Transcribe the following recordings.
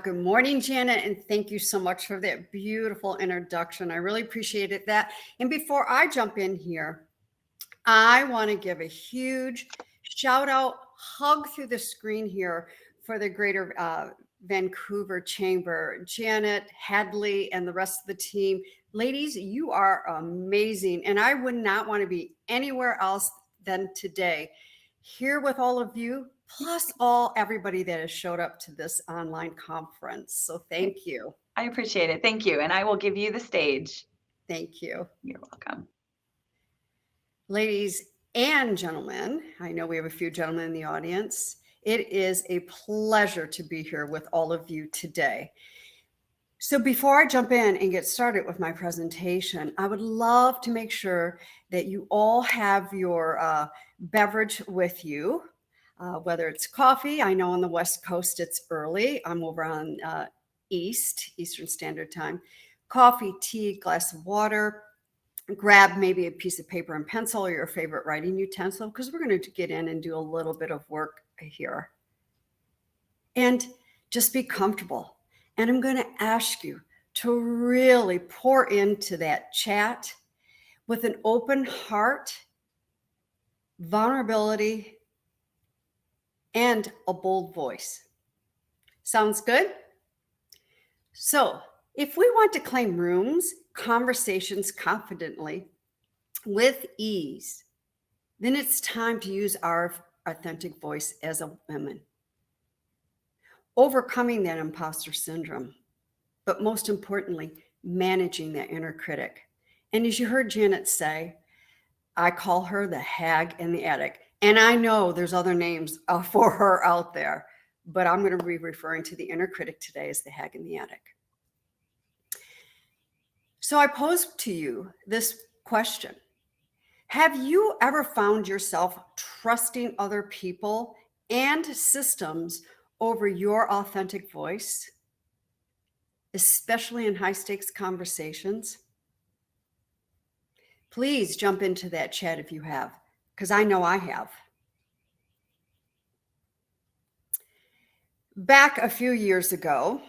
Good morning, Janet, and thank you so much for that beautiful introduction. I really appreciated that. And before I jump in here, I want to give a huge shout out, hug through the screen here for the Greater Vancouver Chamber, Janet, Hadley, and the rest of the team. Ladies, you are amazing, and I would not want to be anywhere else than today, here with all of you, plus everybody that has showed up to this online conference. So thank you. I appreciate it. Thank you. And I will give you the stage. Thank you. You're welcome. Ladies and gentlemen, I know we have a few gentlemen in the audience. It is a pleasure to be here with all of you today. So before I jump in and get started with my presentation, I would love to make sure that you all have your beverage with you, whether it's coffee. I know on the West Coast it's early. I'm over on Eastern Standard Time. Coffee, tea, glass of water. Grab maybe a piece of paper and pencil or your favorite writing utensil, because we're going to get in and do a little bit of work here. And just be comfortable. And I'm going to ask you to really pour into that chat with an open heart, vulnerability, and a bold voice. Sounds good? So, if we want to claim rooms, conversations confidently, with ease, then it's time to use our authentic voice as a woman. Overcoming that imposter syndrome, but most importantly, managing that inner critic. And as you heard Janet say, I call her the hag in the attic. And I know there's other names for her out there, but I'm going to be referring to the inner critic today as the hag in the attic. So I pose to you this question. Have you ever found yourself trusting other people and systems over your authentic voice, especially in high-stakes conversations? Please jump into that chat if you have, because I know I have. Back a few years ago,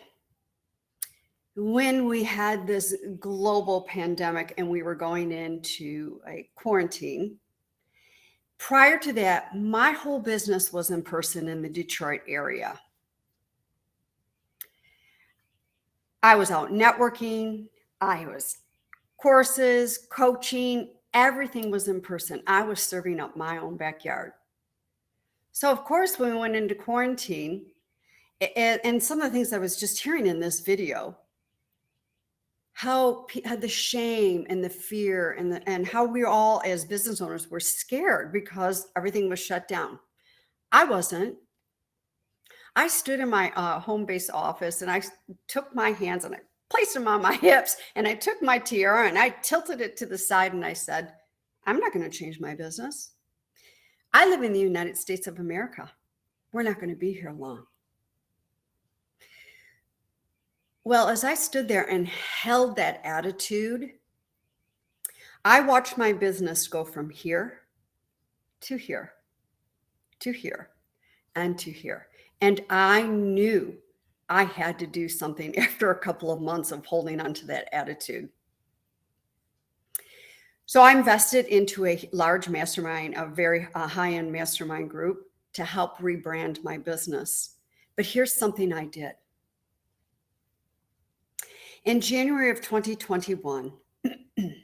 when we had this global pandemic and we were going into a quarantine, prior to that, my whole business was in person in the Detroit area. I was out networking, I was courses, coaching, everything was in person. I was serving up my own backyard. So of course, when we went into quarantine, and some of the things I was just hearing in this video, how the shame and the fear and how we all as business owners were scared because everything was shut down. I wasn't. I stood in my home-based office and I took my hands and I placed them on my hips and I took my tiara and I tilted it to the side and I said, I'm not going to change my business. I live in the United States of America. We're not going to be here long. Well, as I stood there and held that attitude, I watched my business go from here to here, to here, and to here. And I knew I had to do something after a couple of months of holding on to that attitude. So I invested into a large mastermind, a very high-end mastermind group to help rebrand my business. But here's something I did. In January of 2021, it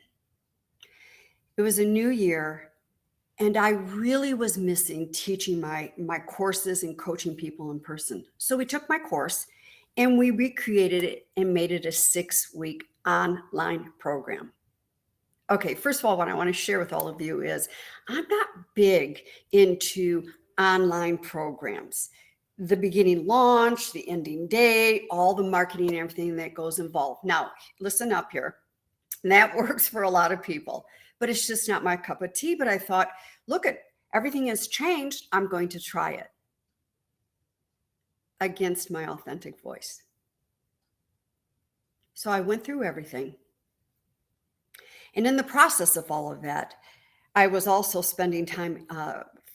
was a new year, and I really was missing teaching my courses and coaching people in person. So we took my course and we recreated it and made it a 6-week online program. Okay, first of all, what I want to share with all of you is I'm not big into online programs. The beginning launch, the ending date, all the marketing and everything that goes involved. Now, listen up here. That works for a lot of people, but it's just not my cup of tea. But I thought, look, everything has changed. I'm going to try it against my authentic voice. So I went through everything. And in the process of all of that, I was also spending time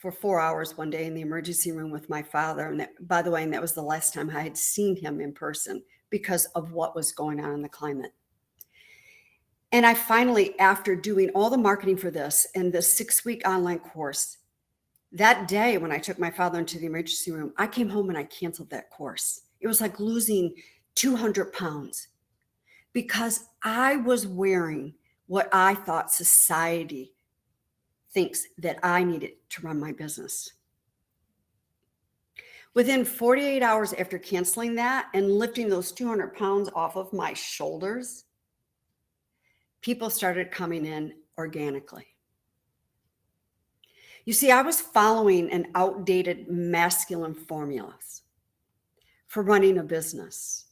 for 4 hours one day in the emergency room with my father. And that, by the way, and that was the last time I had seen him in person because of what was going on in the climate. And I finally, after doing all the marketing for this and the 6-week online course, that day when I took my father into the emergency room, I came home and I canceled that course. It was like losing 200 pounds because I was wearing what I thought society thinks that I needed to run my business. Within 48 hours after canceling that and lifting those 200 pounds off of my shoulders, people started coming in organically. You see, I was following an outdated masculine formulas for running a business.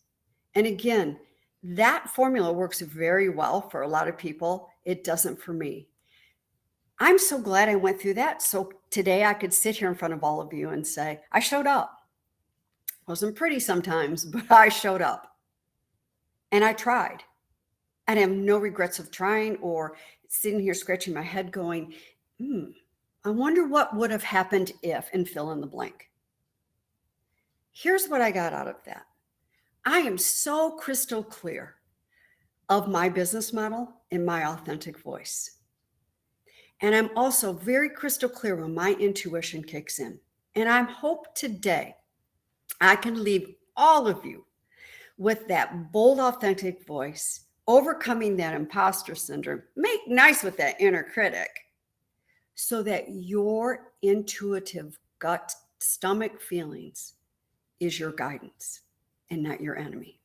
And again, that formula works very well for a lot of people. It doesn't for me. I'm so glad I went through that. So today I could sit here in front of all of you and say, I showed up. Wasn't pretty sometimes, but I showed up. And I tried. And I have no regrets of trying or sitting here scratching my head going, I wonder what would have happened if, and fill in the blank. Here's what I got out of that. I am so crystal clear of my business model and my authentic voice. And I'm also very crystal clear when my intuition kicks in. And I hope today I can leave all of you with that bold, authentic voice, overcoming that imposter syndrome, make nice with that inner critic, so that your intuitive gut stomach feelings is your guidance and not your enemy.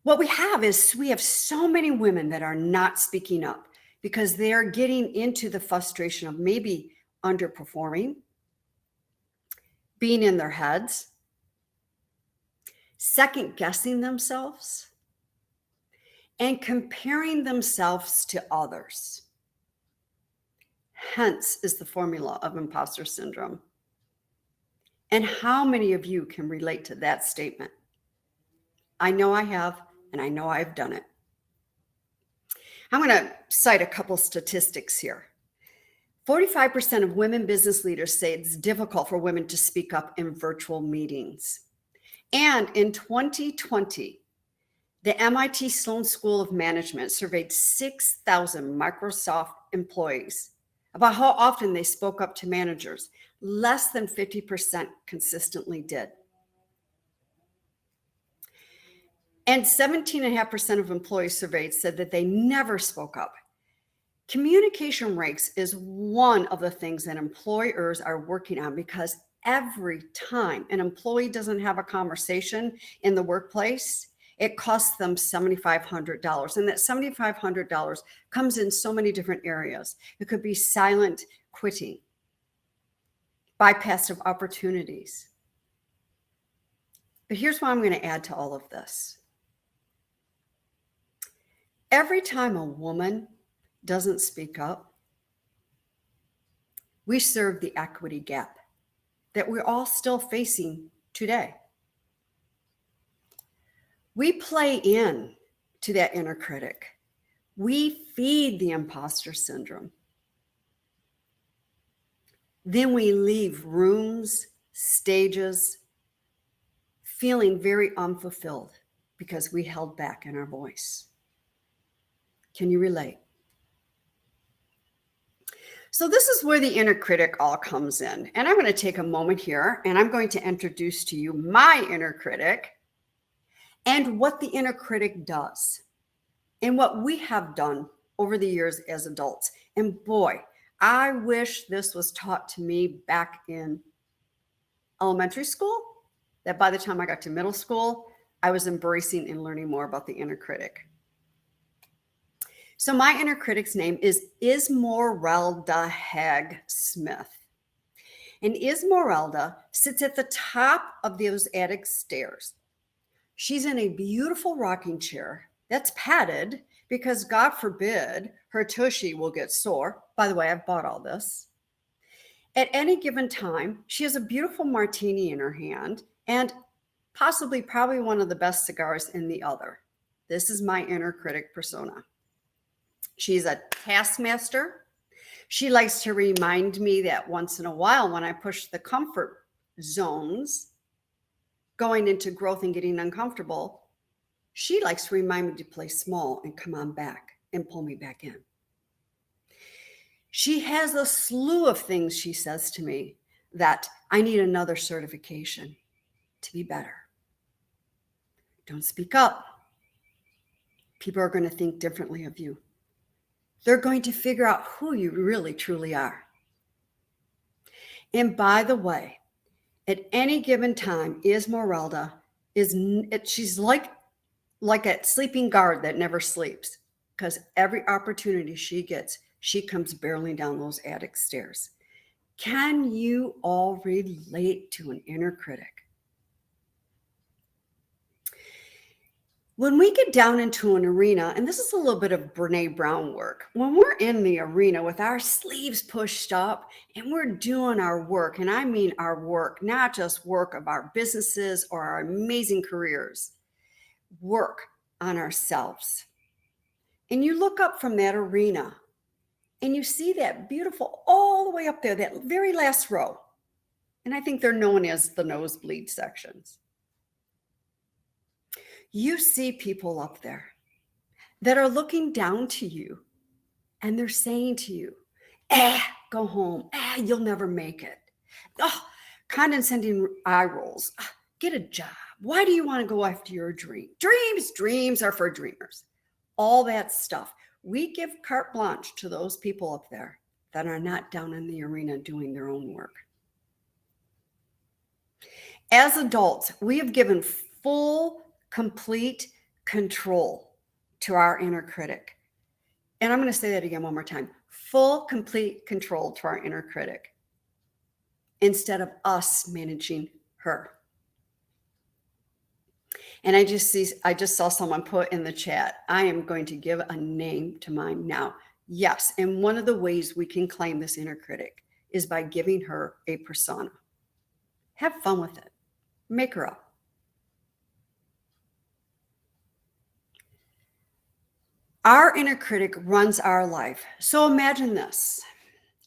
What we have is we have so many women that are not speaking up because they're getting into the frustration of maybe underperforming, being in their heads, second guessing themselves, and comparing themselves to others. Hence is the formula of imposter syndrome. And how many of you can relate to that statement? I know I have, and I know I've done it. I'm going to cite a couple statistics here. 45% of women business leaders say it's difficult for women to speak up in virtual meetings. And in 2020, the MIT Sloan School of Management surveyed 6,000 Microsoft employees about how often they spoke up to managers. Less than 50% consistently did. And 17.5% of employees surveyed said that they never spoke up. Communication ranks is one of the things that employers are working on because every time an employee doesn't have a conversation in the workplace, it costs them $7,500. And that $7,500 comes in so many different areas. It could be silent quitting, bypass of opportunities. But here's what I'm going to add to all of this. Every time a woman doesn't speak up, we serve the equity gap that we're all still facing today. We play in to that inner critic. We feed the imposter syndrome. Then we leave rooms, stages, feeling very unfulfilled because we held back in our voice. Can you relate? So this is where the inner critic all comes in. And I'm going to take a moment here and I'm going to introduce to you my inner critic and what the inner critic does and what we have done over the years as adults. And boy, I wish this was taught to me back in elementary school, that by the time I got to middle school, I was embracing and learning more about the inner critic. So my inner critic's name is Esmeralda Hag Smith. And Esmeralda sits at the top of those attic stairs. She's in a beautiful rocking chair that's padded because God forbid her tushy will get sore. By the way, I've bought all this. At any given time, she has a beautiful martini in her hand and probably one of the best cigars in the other. This is my inner critic persona. She's a taskmaster. She likes to remind me that once in a while, when I push the comfort zones, going into growth and getting uncomfortable, she likes to remind me to play small and come on back and pull me back in. She has a slew of things she says to me that I need another certification to be better. Don't speak up. People are going to think differently of you. They're going to figure out who you really truly are. And by the way, at any given time, Esmeralda she's like a sleeping guard that never sleeps, because every opportunity she gets, she comes barreling down those attic stairs. Can you all relate to an inner critic? When we get down into an arena, and this is a little bit of Brene Brown work, when we're in the arena with our sleeves pushed up and we're doing our work, and I mean our work, not just work of our businesses or our amazing careers, work on ourselves. And you look up from that arena and you see that beautiful, all the way up there, that very last row. And I think they're known as the nosebleed sections. You see people up there that are looking down to you and they're saying to you, go home. You'll never make it. Oh, condescending eye rolls. Get a job. Why do you want to go after your dream? Dreams are for dreamers. All that stuff. We give carte blanche to those people up there that are not down in the arena doing their own work. As adults, we have given full, complete control to our inner critic. And I'm going to say that again one more time. Full, complete control to our inner critic instead of us managing her. And I just saw someone put in the chat, I am going to give a name to mine now. Yes, and one of the ways we can claim this inner critic is by giving her a persona. Have fun with it. Make her up. Our inner critic runs our life. So imagine this.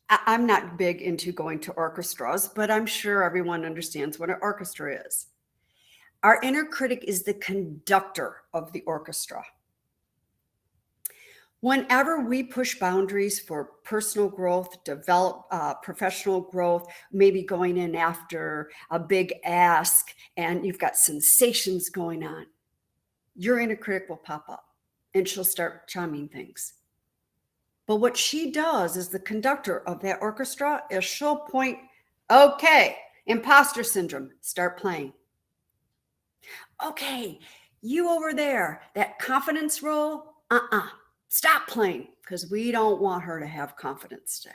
I'm not big into going to orchestras, but I'm sure everyone understands what an orchestra is. Our inner critic is the conductor of the orchestra. Whenever we push boundaries for personal growth, develop professional growth, maybe going in after a big ask and you've got sensations going on, your inner critic will pop up and she'll start chiming things. But what she does as the conductor of that orchestra is she'll point, okay, imposter syndrome, start playing. Okay, you over there, that confidence role, stop playing, because we don't want her to have confidence today.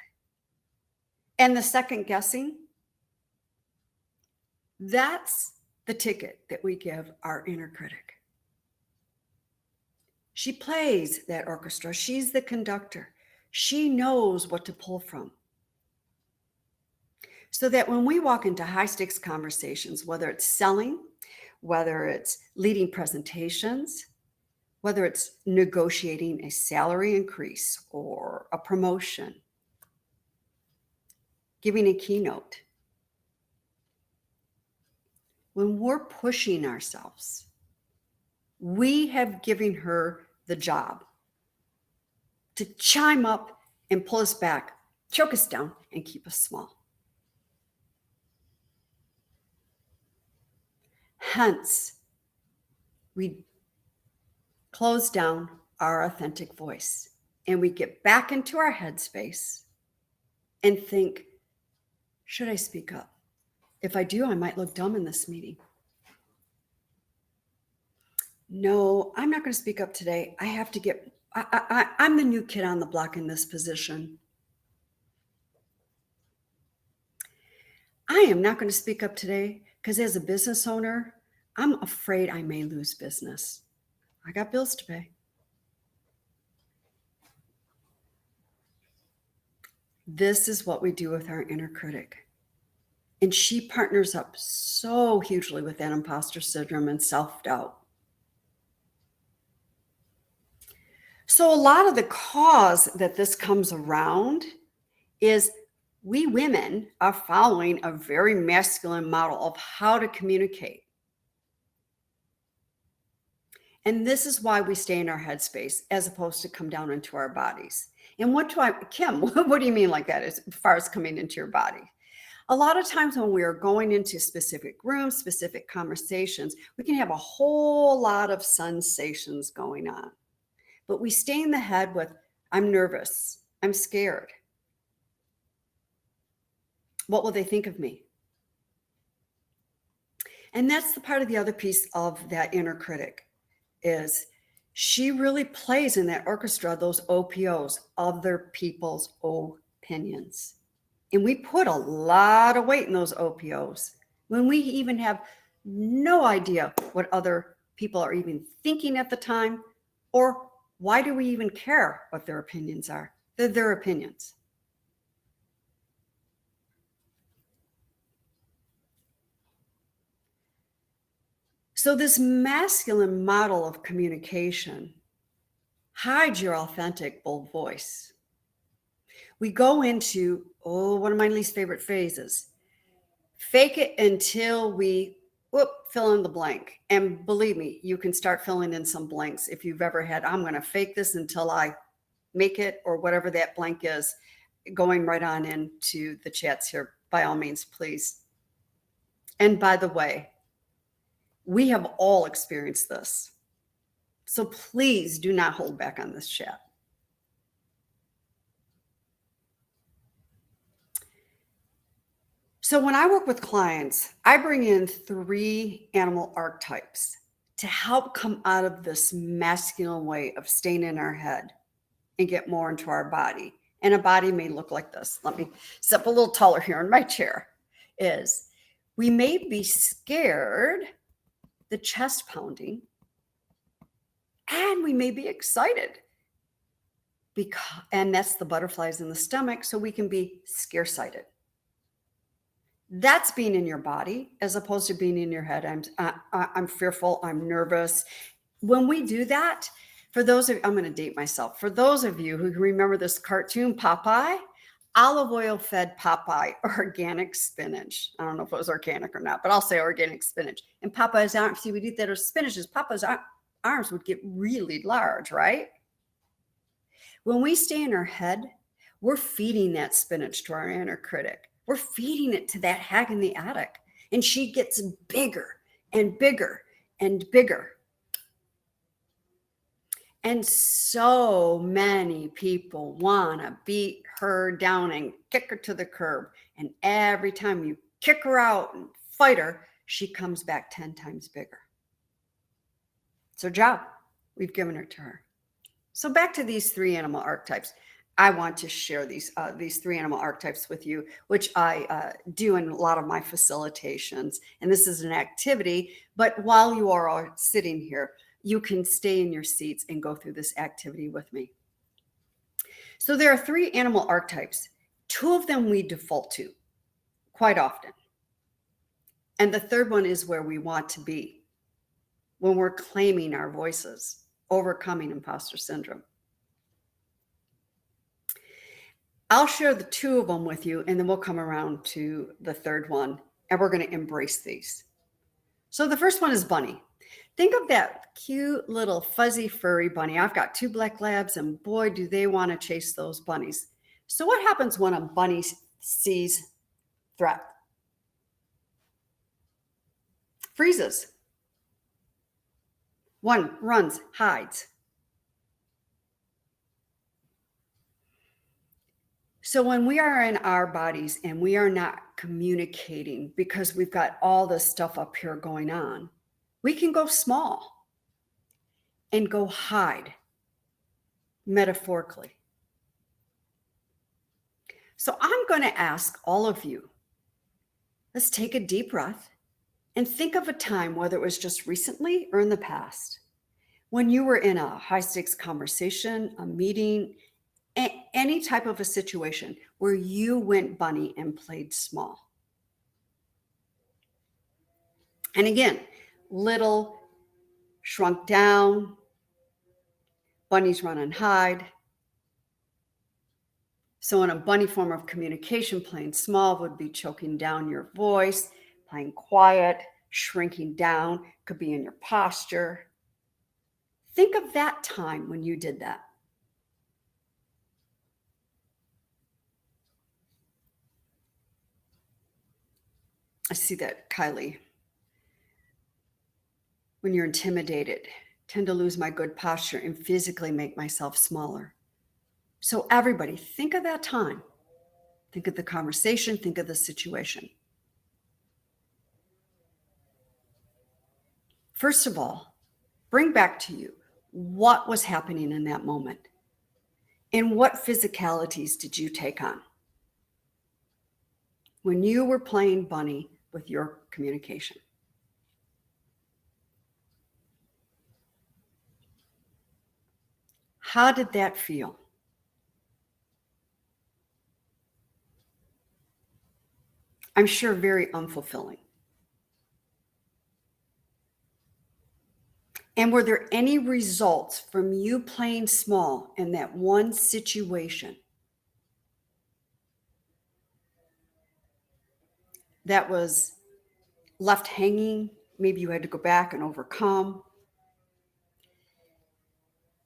And the second guessing, that's the ticket that we give our inner critic. She plays that orchestra. She's the conductor. She knows what to pull from. So that when we walk into high stakes conversations, whether it's selling, whether it's leading presentations, whether it's negotiating a salary increase or a promotion, giving a keynote, when we're pushing ourselves, we have given her the job to chime up and pull us back, choke us down, and keep us small. Hence, we close down our authentic voice and we get back into our headspace and think, should I speak up? If I do, I might look dumb in this meeting. No, I'm not going to speak up today. I have to get, I'm the new kid on the block in this position. I am not going to speak up today because as a business owner, I'm afraid I may lose business. I got bills to pay. This is what we do with our inner critic. And she partners up so hugely with that imposter syndrome and self-doubt. So a lot of the cause that this comes around is we women are following a very masculine model of how to communicate. And this is why we stay in our headspace as opposed to come down into our bodies. And Kim, what do you mean like that as far as coming into your body? A lot of times when we are going into specific rooms, specific conversations, we can have a whole lot of sensations going on. But we stay in the head with, I'm nervous, I'm scared. What will they think of me? And that's the part of the other piece of that inner critic is she really plays in that orchestra, those OPOs, other people's opinions. And we put a lot of weight in those OPOs when we even have no idea what other people are even thinking at the time, or why do we even care what their opinions are? They're their opinions. So this masculine model of communication hides your authentic, bold voice. We go into, one of my least favorite phases, fake it until we fill in the blank. And believe me, you can start filling in some blanks if you've ever had, I'm going to fake this until I make it, or whatever that blank is, going right on into the chats here. By all means, please. And by the way, we have all experienced this. So please do not hold back on this chat. So when I work with clients, I bring in 3 animal archetypes to help come out of this masculine way of staying in our head and get more into our body. And a body may look like this. Let me step a little taller here in my chair. Is we may be scared, the chest pounding, and we may be excited, and that's the butterflies in the stomach, so we can be scare-sighted. That's being in your body as opposed to being in your head. I'm fearful, I'm nervous. When we do that, for those of, I'm going to date myself. For those of you who remember this cartoon, Popeye, olive oil fed Popeye organic spinach. I don't know if it was organic or not, but I'll say organic spinach. And Popeye's arms, see, we'd eat that as spinach, Popeye's arms would get really large, right? When we stay in our head, we're feeding that spinach to our inner critic. We're feeding it to that hag in the attic, and she gets bigger and bigger and bigger. And so many people want to beat her down and kick her to the curb. And every time you kick her out and fight her, she comes back 10 times bigger. It's her job. We've given her to her. So back to these 3 animal archetypes. I want to share these 3 animal archetypes with you, which I do in a lot of my facilitations. And this is an activity, but while you are all sitting here, you can stay in your seats and go through this activity with me. So there are 3 animal archetypes. 2 of them we default to quite often. And the third one is where we want to be when we're claiming our voices, overcoming imposter syndrome. I'll share the 2 of them with you, and then we'll come around to the third one, and we're going to embrace these. So the first one is bunny. Think of that cute little fuzzy furry bunny. I've got 2 black labs, and boy, do they want to chase those bunnies. So what happens when a bunny sees threat? Freezes. 1 runs, hides. So when we are in our bodies and we are not communicating because we've got all this stuff up here going on, we can go small and go hide, metaphorically. So I'm going to ask all of you, let's take a deep breath and think of a time, whether it was just recently or in the past, when you were in a high-stakes conversation, a meeting, any type of a situation where you went bunny and played small. And again, little, shrunk down, bunnies run and hide. So in a bunny form of communication, playing small would be choking down your voice, playing quiet, shrinking down, could be in your posture. Think of that time when you did that. I see that, Kylie. When you're intimidated, tend to lose my good posture and physically make myself smaller. So everybody, think of that time. Think of the conversation, think of the situation. First of all, bring back to you what was happening in that moment and what physicalities did you take on when you were playing bunny with your communication. How did that feel? I'm sure very unfulfilling. And were there any results from you playing small in that one situation that was left hanging? Maybe you had to go back and overcome.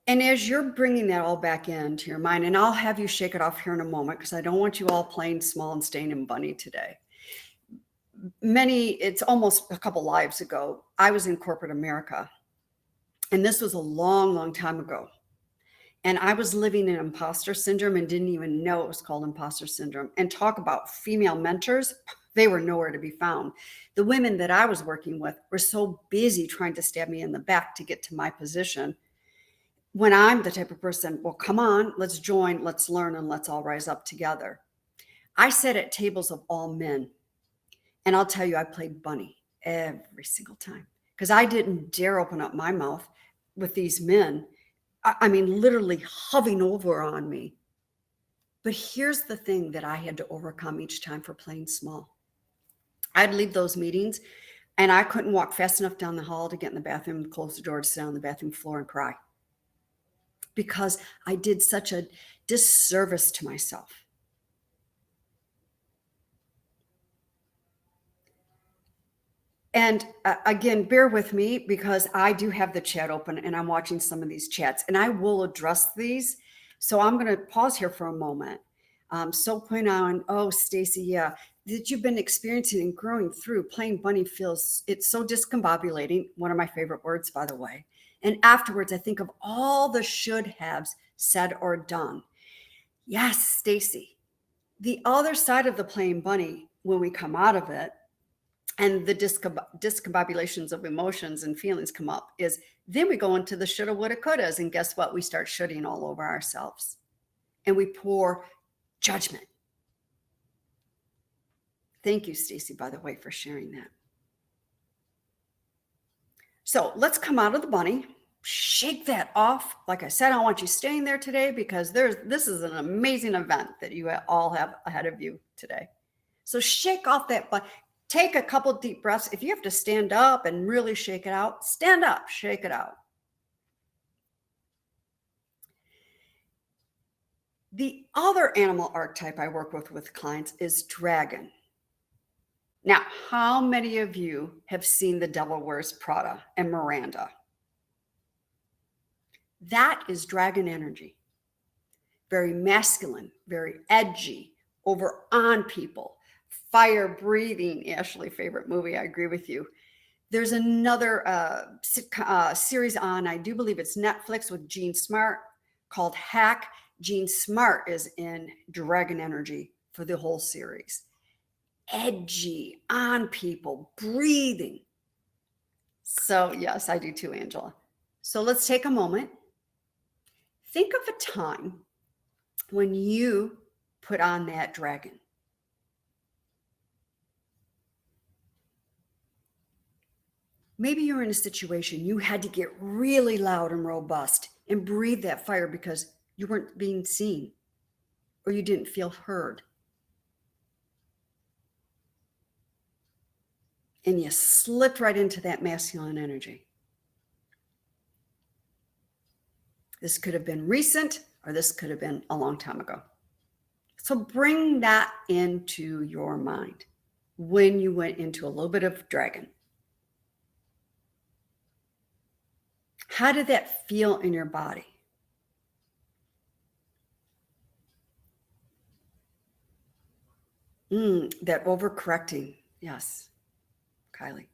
And as you're bringing that all back into your mind, and I'll have you shake it off here in a moment because I don't want you all playing small and staying in bunny today. It's almost a couple lives ago, I was in corporate America. And this was a long, long time ago. And I was living in imposter syndrome and didn't even know it was called imposter syndrome. And talk about female mentors, they were nowhere to be found. The women that I was working with were so busy trying to stab me in the back to get to my position, when I'm the type of person, well, come on, let's join, let's learn, and let's all rise up together. I sat at tables of all men. And I'll tell you, I played bunny every single time because I didn't dare open up my mouth with these men. I mean, literally hovering over on me. But here's the thing that I had to overcome each time for playing small. I'd leave those meetings and I couldn't walk fast enough down the hall to get in the bathroom, close the door, to sit on the bathroom floor and cry because I did such a disservice to myself. And again, bear with me because I do have the chat open and I'm watching some of these chats and I will address these. So I'm going to pause here for a moment. So point on, oh, Stacy, yeah, that you've been experiencing and growing through playing bunny feels, it's so discombobulating. One of my favorite words, by the way. And afterwards, I think of all the should haves said or done. Yes, Stacy, the other side of the playing bunny, when we come out of it, and the discombobulations of emotions and feelings come up is then we go into the shoulda, woulda, couldas. And guess what? We start shooting all over ourselves and we pour judgment. Thank you, Stacy, by the way, for sharing that. So let's come out of the bunny, shake that off. Like I said, I want you staying there today because this is an amazing event that you all have ahead of you today. So shake off that bunny. Take a couple deep breaths. If you have to stand up and really shake it out, stand up, shake it out. The other animal archetype I work with clients is dragon. Now, how many of you have seen The Devil Wears Prada and Miranda? That is dragon energy. Very masculine, very edgy, over on people. Fire breathing, Ashley, favorite movie. I agree with you. There's another series on, I do believe it's Netflix with Gene Smart called Hack. Gene Smart is in dragon energy for the whole series. Edgy, on people, breathing. So yes, I do too, Angela. So let's take a moment. Think of a time when you put on that dragon. Maybe you're in a situation you had to get really loud and robust and breathe that fire because you weren't being seen or you didn't feel heard. And you slipped right into that masculine energy. This could have been recent or this could have been a long time ago. So bring that into your mind when you went into a little bit of dragon. How did that feel in your body? That overcorrecting. Yes, Kylie.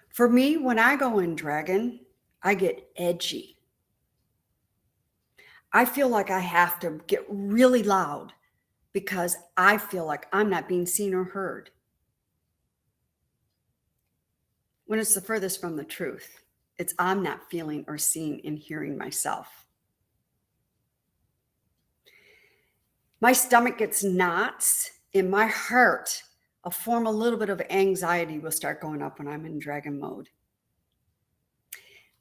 For me, when I go in dragon, I get edgy. I feel like I have to get really loud because I feel like I'm not being seen or heard. When it's the furthest from the truth, it's I'm not feeling or seeing and hearing myself. My stomach gets knots. In my heart, a little bit of anxiety will start going up when I'm in dragon mode.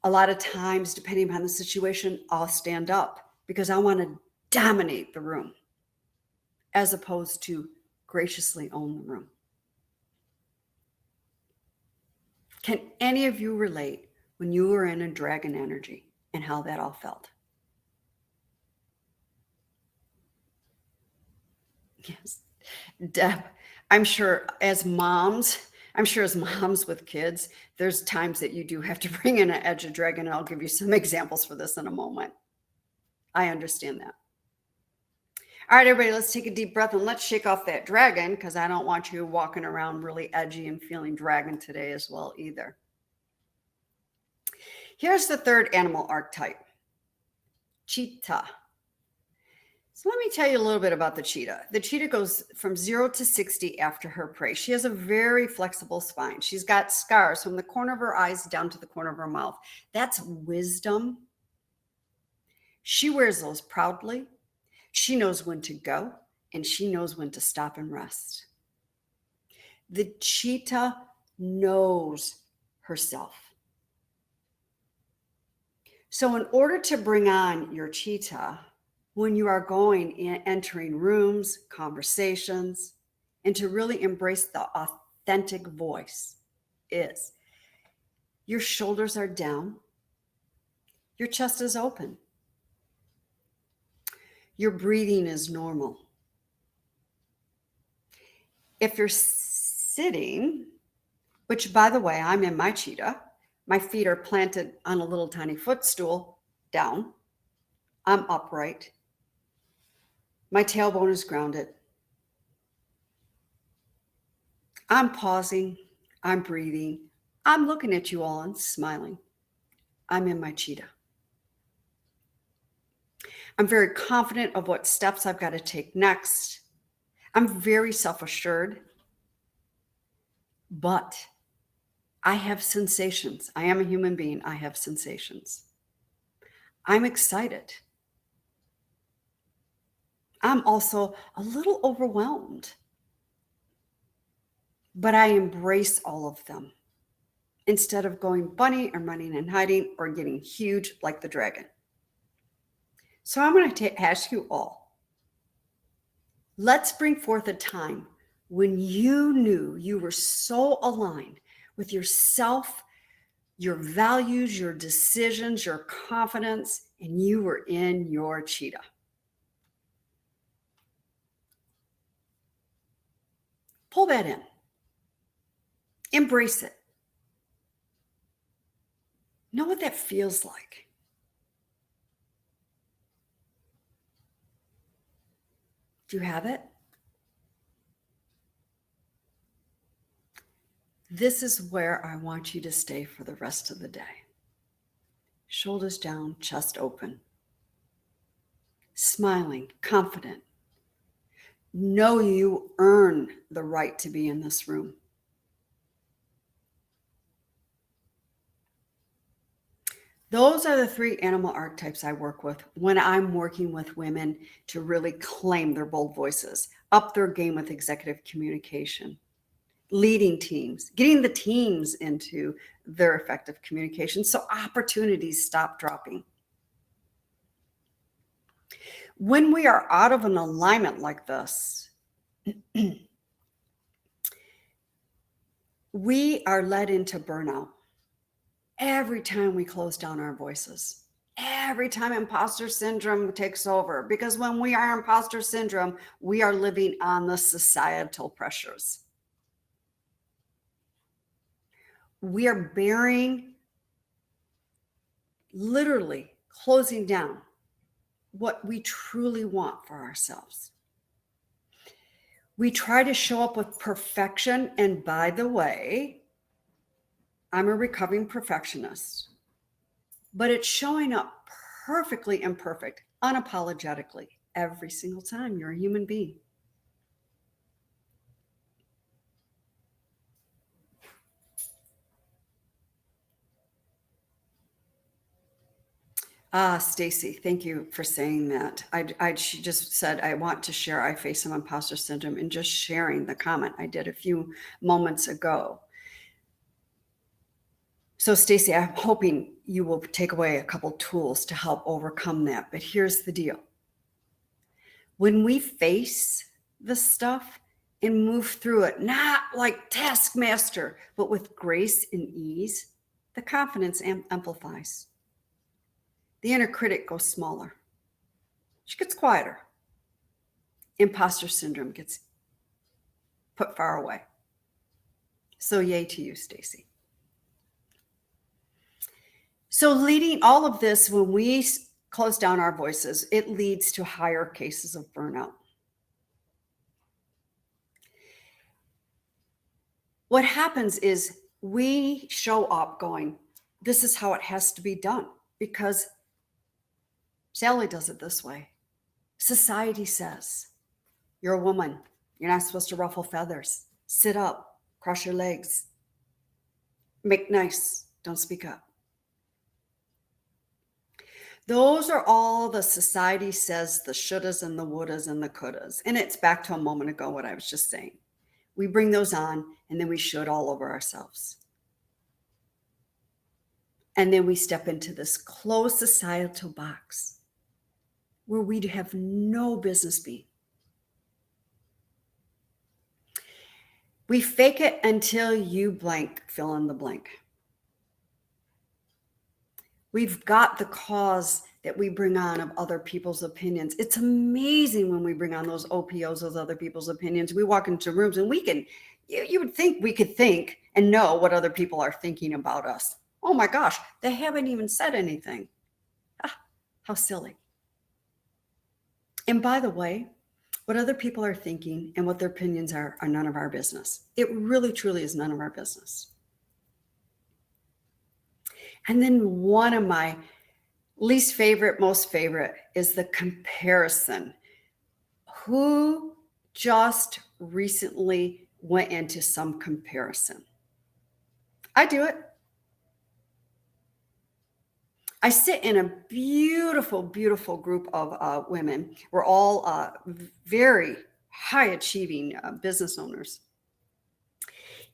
A lot of times, depending upon the situation, I'll stand up because I want to dominate the room as opposed to graciously own the room. Can any of you relate when you were in a dragon energy and how that all felt? Yes. Deb, I'm sure as moms with kids, there's times that you do have to bring in an edge of dragon, and I'll give you some examples for this in a moment. I understand that. All right, everybody, let's take a deep breath and let's shake off that dragon because I don't want you walking around really edgy and feeling dragon today as well either. Here's the third animal archetype, cheetah. So let me tell you a little bit about the cheetah. The cheetah goes from 0 to 60 after her prey. She has a very flexible spine. She's got scars from the corner of her eyes down to the corner of her mouth. That's wisdom. She wears those proudly. She knows when to go, and she knows when to stop and rest. The cheetah knows herself. So in order to bring on your cheetah, when you are going and entering rooms, conversations, and to really embrace the authentic voice is your shoulders are down, your chest is open, your breathing is normal. If you're sitting, which by the way, I'm in my cheetah, my feet are planted on a little tiny footstool down, I'm upright. My tailbone is grounded. I'm pausing. I'm breathing. I'm looking at you all and smiling. I'm in my cheetah. I'm very confident of what steps I've got to take next. I'm very self-assured, but I have sensations. I am a human being. I have sensations. I'm excited. I'm also a little overwhelmed, but I embrace all of them instead of going bunny and running and hiding or getting huge like the dragon. So I'm going to ask you all, let's bring forth a time when you knew you were so aligned with yourself, your values, your decisions, your confidence, and you were in your cheetah. Pull that in. Embrace it. Know what that feels like. Do you have it? This is where I want you to stay for the rest of the day. Shoulders down, chest open. Smiling, confident. Know you earn the right to be in this room. Those are the 3 animal archetypes I work with when I'm working with women to really claim their bold voices, up their game with executive communication, leading teams, getting the teams into their effective communication so opportunities stop dropping. When we are out of an alignment like this, we are led into burnout every time we close down our voices. every time imposter syndrome takes over, because when we are imposter syndrome, we are living on the societal pressures. We are bearing, literally closing down what we truly want for ourselves. We try to show up with perfection. And by the way, I'm a recovering perfectionist, but it's showing up perfectly imperfect, unapologetically, every single time. You're a human being. Stacy, thank you for saying that. She just said, I want to share, I face some imposter syndrome, and just sharing the comment I did a few moments ago. So Stacy, I'm hoping you will take away a couple tools to help overcome that. But here's the deal. When we face the stuff and move through it, not like taskmaster, but with grace and ease, the confidence amplifies. The inner critic goes smaller. She gets quieter. Imposter syndrome gets put far away. So yay to you, Stacy. So leading all of this, when we close down our voices, it leads to higher cases of burnout. What happens is we show up going, this is how it has to be done, because Sally does it this way. Society says, you're a woman. You're not supposed to ruffle feathers. Sit up, cross your legs, make nice, don't speak up. Those are all the society says, the shouldas and the wouldas and the couldas. And it's back to a moment ago what I was just saying. We bring those on and then we should all over ourselves. And then we step into this closed societal box where we have no business being. We fake it until you blank, fill in the blank. We've got the cause that we bring on of other people's opinions. It's amazing when we bring on those OPOs, those other people's opinions. We walk into rooms and we can, you would think we could think and know what other people are thinking about us. Oh my gosh, they haven't even said anything. How silly. And by the way, what other people are thinking and what their opinions are none of our business. It really, truly is none of our business. And then one of my least favorite, most favorite is the comparison. Who just recently went into some comparison? I do it. I sit in a beautiful, beautiful group of women. We're all very high achieving business owners.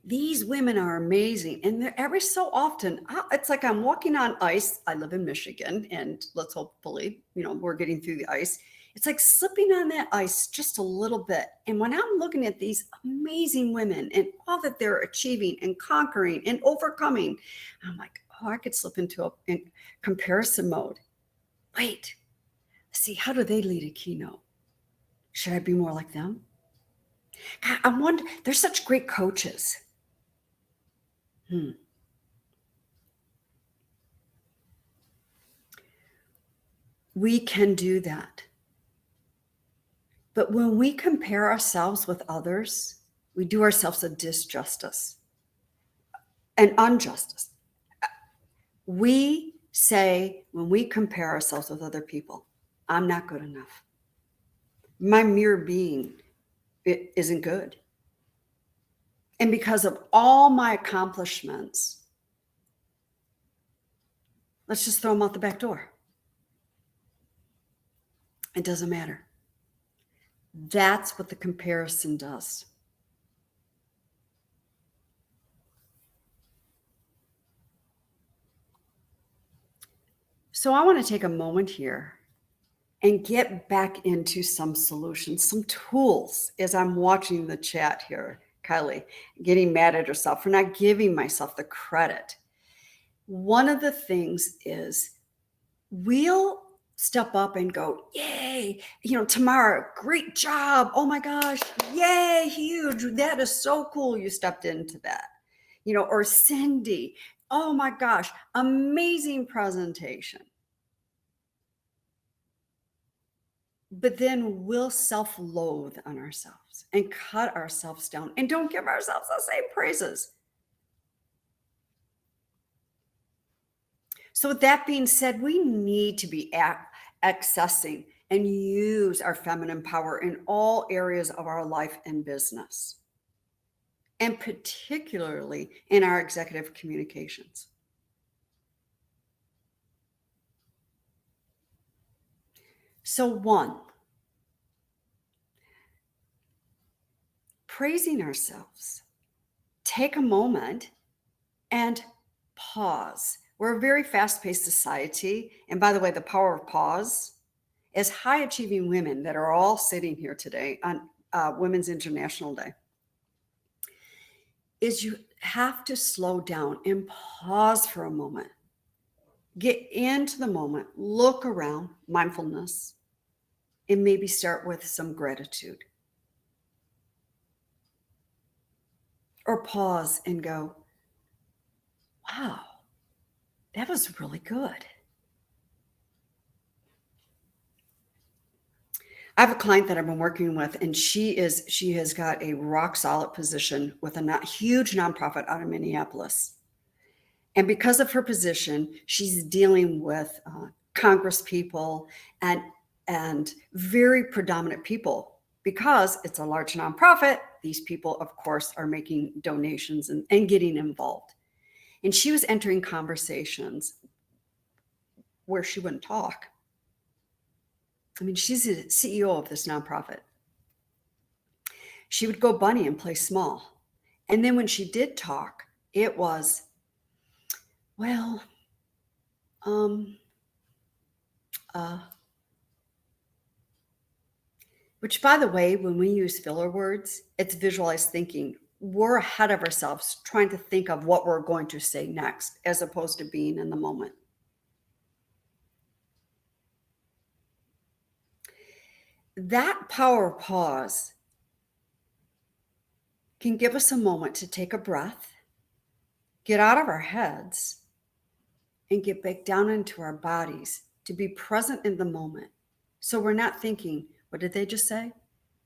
These women are amazing. And they're every so often, it's like I'm walking on ice. I live in Michigan, and let's hopefully, we're getting through the ice. It's like slipping on that ice just a little bit. And when I'm looking at these amazing women and all that they're achieving and conquering and overcoming, I'm like, I could slip into a comparison mode. Wait, see, how do they lead a keynote? Should I be more like them? God, I wonder, they're such great coaches. We can do that. But when we compare ourselves with others, we do ourselves a disjustice, an injustice. We say, when we compare ourselves with other people, I'm not good enough. My mere being, it isn't good. And because of all my accomplishments, let's just throw them out the back door. It doesn't matter. That's what the comparison does. So I want to take a moment here and get back into some solutions, some tools, as I'm watching the chat here. Kylie getting mad at herself for not giving myself the credit. One of the things is we'll step up and go, yay, Tamara, great job. Oh my gosh, yay, huge. That is so cool. You stepped into that, or Cindy, oh my gosh, amazing presentation. But then we'll self-loathe on ourselves and cut ourselves down and don't give ourselves the same praises. So with that being said, we need to be accessing and use our feminine power in all areas of our life and business, and particularly in our executive communications. So one, praising ourselves. Take a moment and pause. We're a very fast-paced society. And by the way, the power of pause is high-achieving women that are all sitting here today on Women's International Day. Is you have to slow down and pause for a moment. Get into the moment, look around, mindfulness, and maybe start with some gratitude. Or pause and go, wow, that was really good. I have a client that I've been working with, and she has got a rock solid position with a huge nonprofit out of Minneapolis. And because of her position, she's dealing with Congress people and very predominant people. Because it's a large nonprofit, these people, of course, are making donations and getting involved. And she was entering conversations where she wouldn't talk. I mean, she's the CEO of this nonprofit. She would go bunny and play small. And then when she did talk, it was, well, which, by the way, when we use filler words, it's visualized thinking. We're ahead of ourselves trying to think of what we're going to say next, as opposed to being in the moment. That power pause can give us a moment to take a breath, get out of our heads, and get back down into our bodies to be present in the moment. So we're not thinking, what did they just say?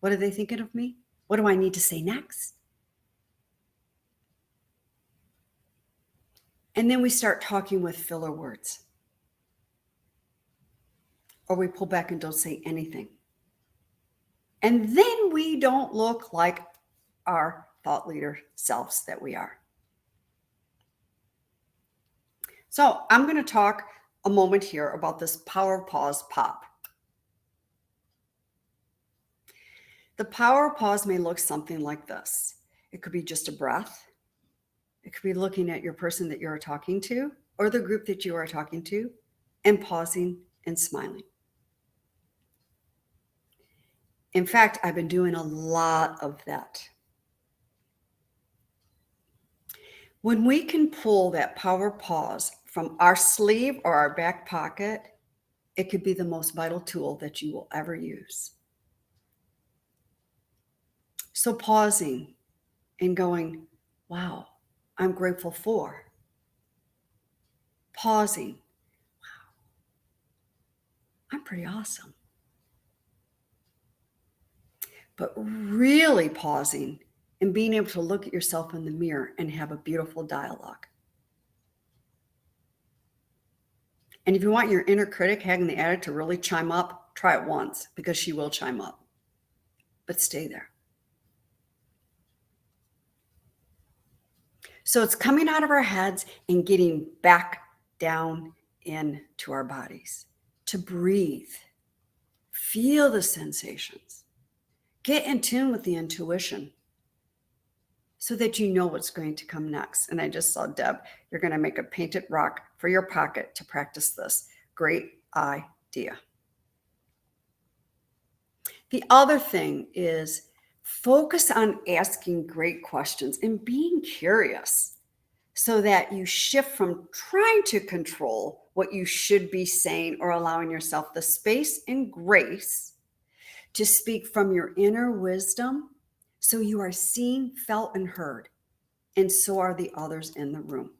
What are they thinking of me? What do I need to say next? And then we start talking with filler words. Or we pull back and don't say anything. And then we don't look like our thought leader selves that we are. So I'm going to talk a moment here about this power pause pop. The power pause may look something like this. It could be just a breath. It could be looking at your person that you're talking to or the group that you are talking to and pausing and smiling. In fact, I've been doing a lot of that. When we can pull that power pause from our sleeve or our back pocket, it could be the most vital tool that you will ever use. So pausing and going, wow, I'm grateful for. Pausing, wow, I'm pretty awesome. But really pausing and being able to look at yourself in the mirror and have a beautiful dialogue. And if you want your inner critic having the attitude to really chime up, try it once, because she will chime up. But stay there. So it's coming out of our heads and getting back down into our bodies. To breathe. Feel the sensations. Get in tune with the intuition so that you know what's going to come next. And I just saw, Deb, you're going to make a painted rock for your pocket to practice this. Great idea. The other thing is focus on asking great questions and being curious so that you shift from trying to control what you should be saying or allowing yourself the space and grace to speak from your inner wisdom so you are seen, felt, and heard, and so are the others in the room.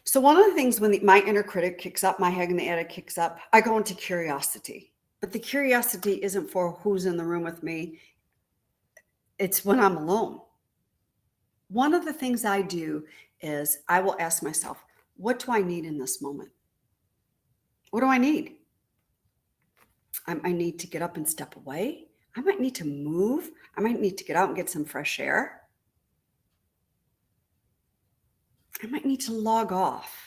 So one of the things when my inner critic kicks up, my head in the attic kicks up, I go into curiosity. But the curiosity isn't for who's in the room with me. It's when I'm alone. One of the things I do is I will ask myself, what do I need in this moment? What do I need? I need to get up and step away. I might need to move. I might need to get out and get some fresh air. I might need to log off.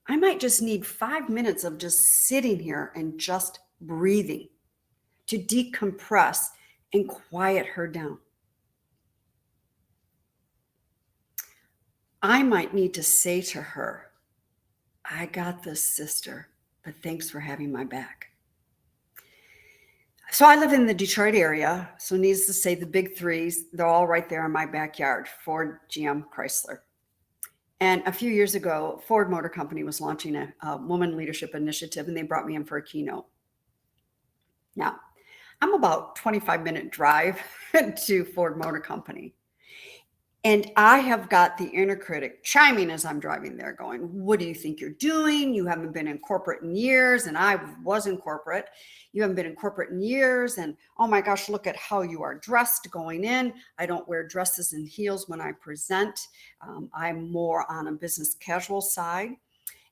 I might just need 5 minutes of just sitting here and just breathing to decompress and quiet her down. I might need to say to her, I got this, sister, but thanks for having my back. So I live in the Detroit area. So needless to say, the big threes, they're all right there in my backyard, Ford, GM, Chrysler. And a few years ago, Ford Motor Company was launching a woman leadership initiative, and they brought me in for a keynote. Now, I'm about 25-minute drive to Ford Motor Company. And I have got the inner critic chiming as I'm driving there going, what do you think you're doing? You haven't been in corporate in years. And I was in corporate. You haven't been in corporate in years. And oh my gosh, look at how you are dressed going in. I don't wear dresses and heels when I present. I'm more on a business casual side.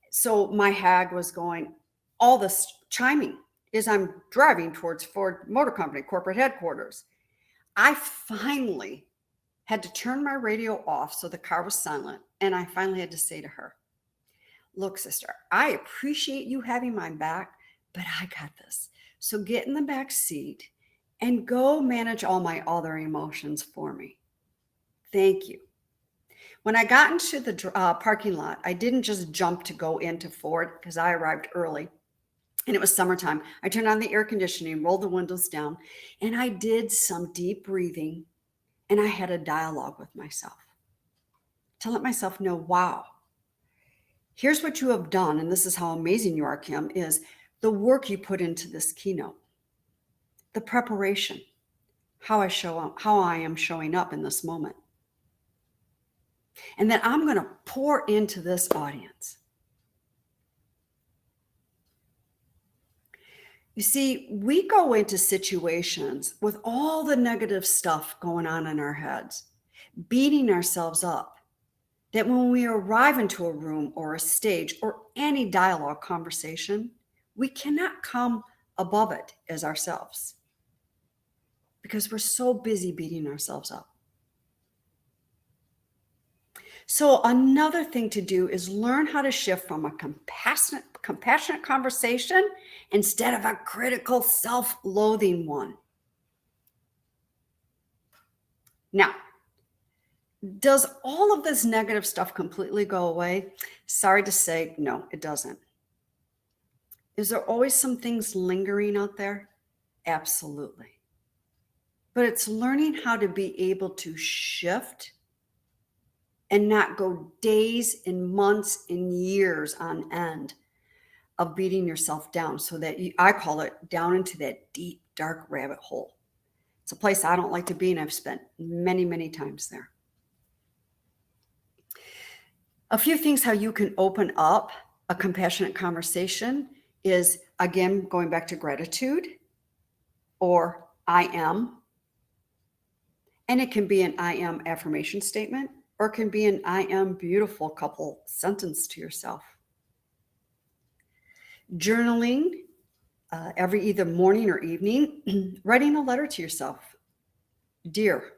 So my hag was going, all this chiming as I'm driving towards Ford Motor Company corporate headquarters. I finally had to turn my radio off so the car was silent. And I finally had to say to her, look, sister, I appreciate you having my back, but I got this. So get in the back seat and go manage all my other emotions for me. Thank you. When I got into the parking lot, I didn't just jump to go into Ford because I arrived early and it was summertime. I turned on the air conditioning, rolled the windows down, and I did some deep breathing. And I had a dialogue with myself to let myself know, wow, here's what you have done. And this is how amazing you are, Kim, is the work you put into this keynote, the preparation, how I show up, how I am showing up in this moment. And then I'm going to pour into this audience. You see, we go into situations with all the negative stuff going on in our heads, beating ourselves up, that when we arrive into a room or a stage or any dialogue conversation, we cannot come above it as ourselves because we're so busy beating ourselves up. So another thing to do is learn how to shift from a compassionate conversation instead of a critical, self-loathing one. Now, does all of this negative stuff completely go away? Sorry to say, no, it doesn't. Is there always some things lingering out there? Absolutely. But it's learning how to be able to shift and not go days and months and years on end of beating yourself down so that I call it down into that deep, dark rabbit hole. It's a place I don't like to be, and I've spent many, many times there. A few things how you can open up a compassionate conversation is, again, going back to gratitude or I am. And it can be an I am affirmation statement, or it can be an I am beautiful couple sentence to yourself. Journaling every either morning or evening, writing a letter to yourself. Dear,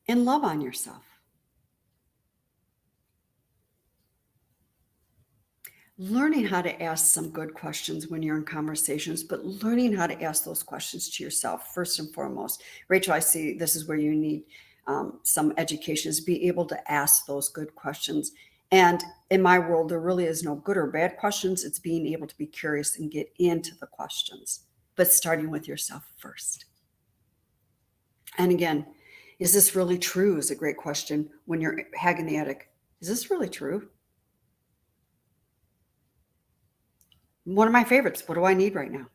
and love on yourself. Learning how to ask some good questions when you're in conversations, but learning how to ask those questions to yourself first and foremost. Rachel, I see this is where you need some education, is be able to ask those good questions. And in my world, there really is no good or bad questions. It's being able to be curious and get into the questions, but starting with yourself first. And again, is this really true is a great question when you're hag in the attic. Is this really true? One of my favorites. What do I need right now?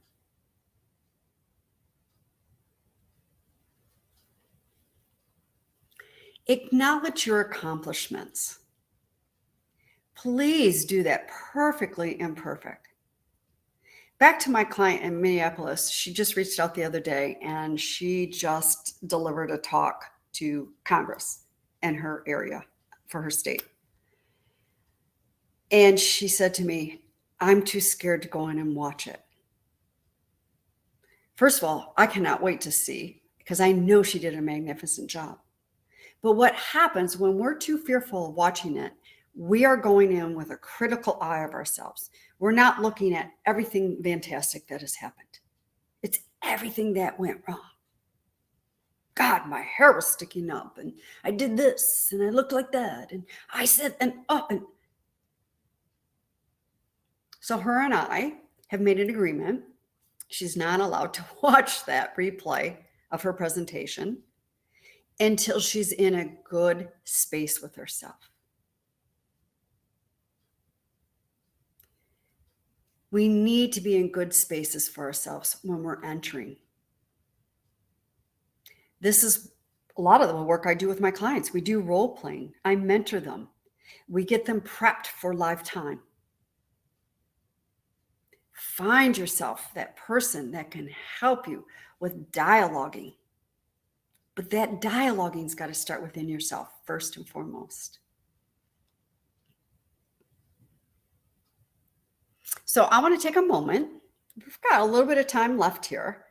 Acknowledge your accomplishments. Please do that perfectly imperfect. Back to my client in Minneapolis, she just reached out the other day and she just delivered a talk to Congress in her area for her state. And she said to me, I'm too scared to go in and watch it. First of all, I cannot wait to see because I know she did a magnificent job. But what happens when we're too fearful of watching it, we are going in with a critical eye of ourselves. We're not looking at everything fantastic that has happened. It's everything that went wrong. God, my hair was sticking up and I did this and I looked like that and I said and up. And so her and I have made an agreement. She's not allowed to watch that replay of her presentation until she's in a good space with herself. We need to be in good spaces for ourselves when we're entering. This is a lot of the work I do with my clients. We do role playing. I mentor them. We get them prepped for live time. Find yourself that person that can help you with dialoguing. But that dialoguing's got to start within yourself first and foremost. So I want to take a moment. We've got a little bit of time left here.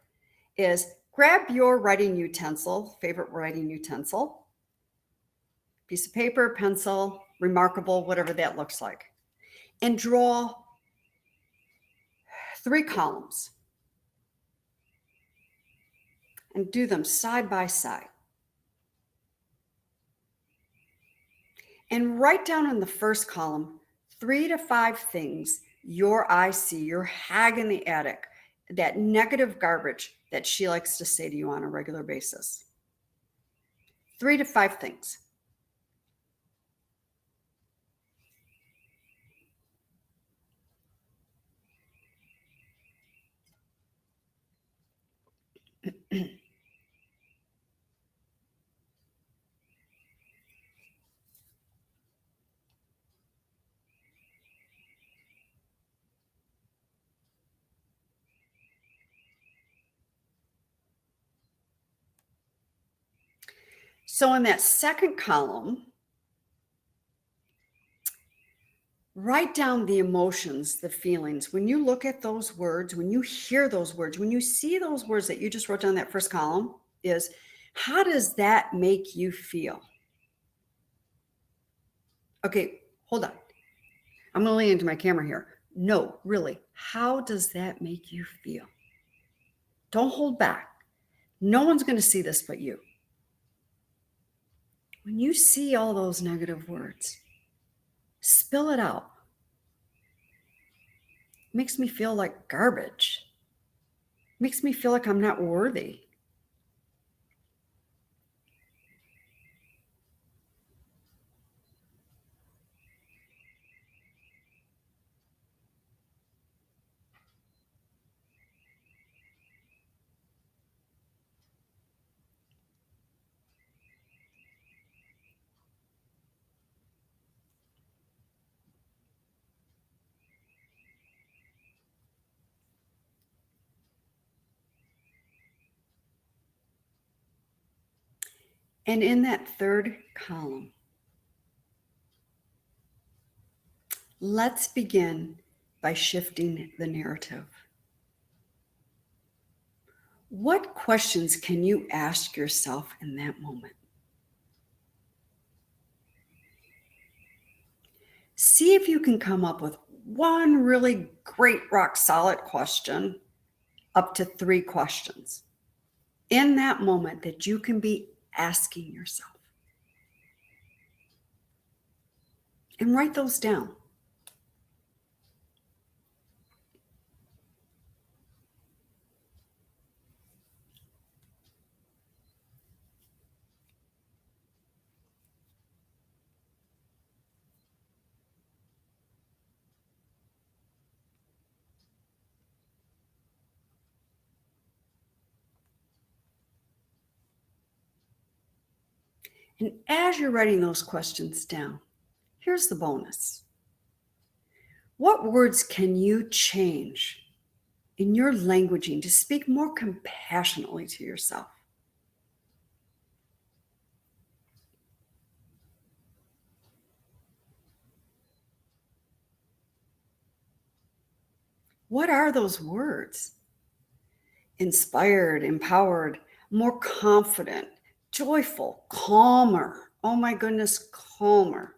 Is grab your writing utensil, favorite writing utensil, piece of paper, pencil, remarkable, whatever that looks like, and draw 3 columns and do them side by side. And write down in the first column 3 to 5 things your eye see, your hag in the attic, that negative garbage that she likes to say to you on a regular basis. 3 to 5 things. So in that second column, write down the emotions, the feelings. When you look at those words, when you hear those words, when you see those words that you just wrote down in that first column, is how does that make you feel? Okay, hold on. I'm going to lean into my camera here. No, really, how does that make you feel? Don't hold back. No one's going to see this but you. When you see all those negative words, spill it out. It makes me feel like garbage. It makes me feel like I'm not worthy. And in that third column, let's begin by shifting the narrative. What questions can you ask yourself in that moment? See if you can come up with one really great rock solid question, up to 3 questions in that moment that you can be asking yourself. And write those down. And as you're writing those questions down, here's the bonus. What words can you change in your languaging to speak more compassionately to yourself? What are those words? Inspired, empowered, more confident, joyful, calmer. Oh my goodness, calmer.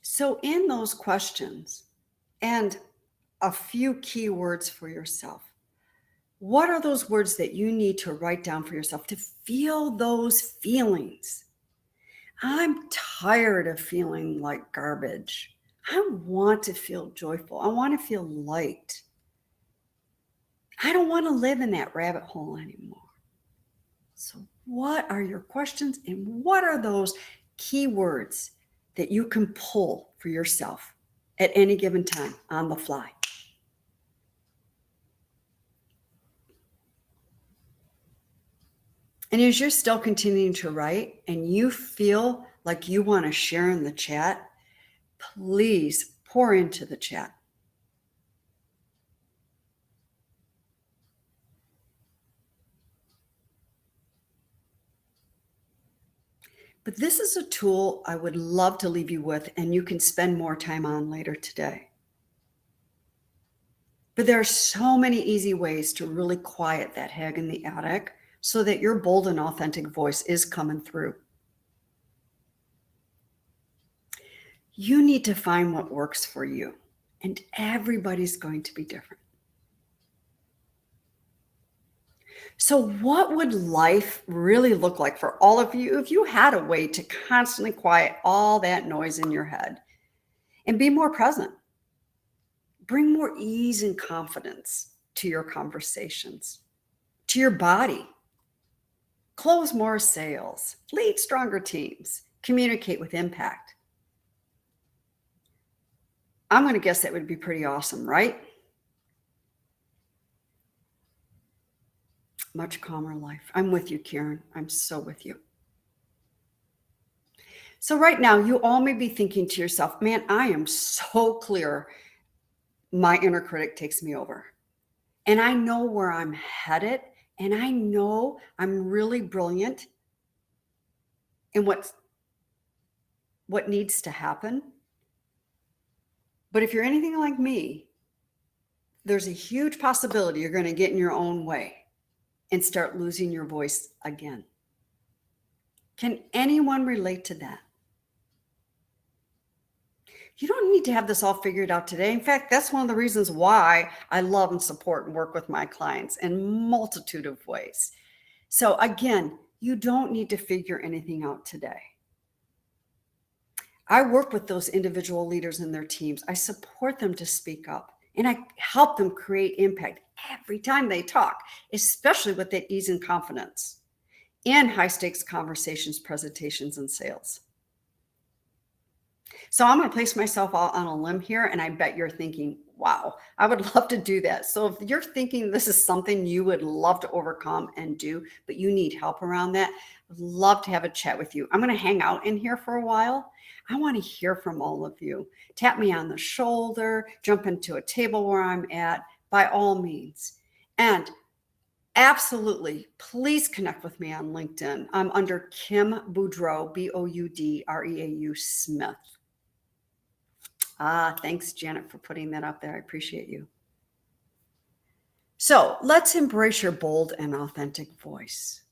So, in those questions and a few key words for yourself, what are those words that you need to write down for yourself to feel those feelings? I'm tired of feeling like garbage. I want to feel joyful. I want to feel light. I don't want to live in that rabbit hole anymore. So, what are your questions and what are those key words that you can pull for yourself at any given time on the fly? And as you're still continuing to write and you feel like you want to share in the chat, please pour into the chat. But this is a tool I would love to leave you with, and you can spend more time on later today. But there are so many easy ways to really quiet that hag in the attic so that your bold and authentic voice is coming through. You need to find what works for you, and everybody's going to be different. So, what would life really look like for all of you if you had a way to constantly quiet all that noise in your head and be more present? Bring more ease and confidence to your conversations, to your body. Close more sales, lead stronger teams, communicate with impact. I'm going to guess that would be pretty awesome, right? Much calmer life. I'm with you, Karen. I'm so with you. So right now, you all may be thinking to yourself, man, I am so clear. My inner critic takes me over. And I know where I'm headed. And I know I'm really brilliant in what needs to happen. But if you're anything like me, there's a huge possibility you're going to get in your own way and start losing your voice again. Can anyone relate to that? You don't need to have this all figured out today. In fact, that's one of the reasons why I love and support and work with my clients in multitude of ways. So again, you don't need to figure anything out today. I work with those individual leaders and their teams. I support them to speak up and I help them create impact every time they talk, especially with that ease and confidence in high stakes conversations, presentations, and sales. So I'm going to place myself out on a limb here, and I bet you're thinking, wow, I would love to do that. So if you're thinking this is something you would love to overcome and do, but you need help around that, I'd love to have a chat with you. I'm going to hang out in here for a while. I want to hear from all of you. Tap me on the shoulder, jump into a table where I'm at, by all means. And absolutely, please connect with me on LinkedIn. I'm under Kim Boudreau, Boudreau Smith. Thanks, Janet, for putting that up there. I appreciate you. So let's embrace your bold and authentic voice.